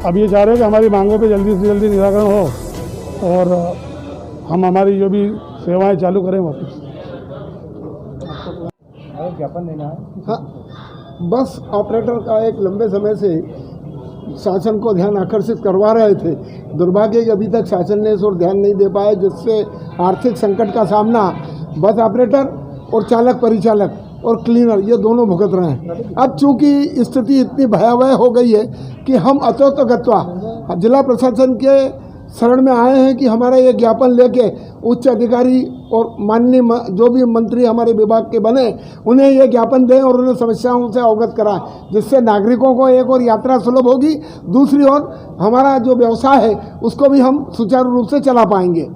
अब ये चाह रहे हैं कि हमारी मांगों पे जल्दी से जल्दी निराकरण हो और हम हमारी जो भी सेवाएं चालू करें वापस। ज्ञापन देना है। हाँ, बस ऑपरेटर का एक लंबे समय से शासन को ध्यान आकर्षित करवा रहे थे। दुर्भाग्य कि अभी तक शासन ने इस ओर ध्यान नहीं दे पाया, जिससे आर्थिक संकट का सामना बस ऑपरेटर और चालक परिचालक और क्लीनर ये दोनों भुगत रहे हैं। अब चूंकि स्थिति इतनी भयावह हो गई है कि हम अतोतगत्वा जिला प्रशासन के शरण में आए हैं कि हमारा ये ज्ञापन लेके उच्च अधिकारी और माननीय जो भी मंत्री हमारे विभाग के बने उन्हें ये ज्ञापन दें और उन्हें समस्याओं से अवगत कराएं, जिससे नागरिकों को एक और यात्रा सुलभ होगी, दूसरी ओर हमारा जो व्यवसाय है उसको भी हम सुचारू रूप से चला पाएंगे।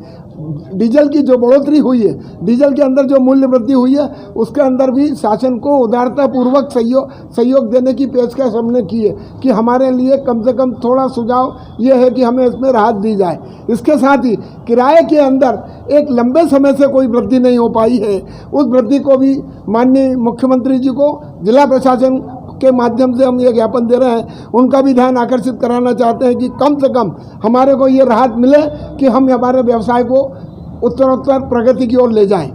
डीजल की जो बढ़ोतरी हुई है, डीजल के अंदर जो मूल्य वृद्धि हुई है, उसके अंदर भी शासन को उदारतापूर्वक सहयोग देने की पेशकश हमने की है कि हमारे लिए कम से कम थोड़ा सुझाव ये है कि हमें इसमें राहत दी जाए। इसके साथ ही किराए के अंदर एक लंबे समय से कोई वृद्धि नहीं हो पाई है, उस वृद्धि को भी माननीय मुख्यमंत्री जी को जिला प्रशासन के माध्यम से हम ये ज्ञापन दे रहे हैं, उनका भी ध्यान आकर्षित कराना चाहते हैं कि कम से कम हमारे को ये राहत मिले कि हम हमारे व्यवसाय को उत्तरोत्तर प्रगति की ओर ले जाएं।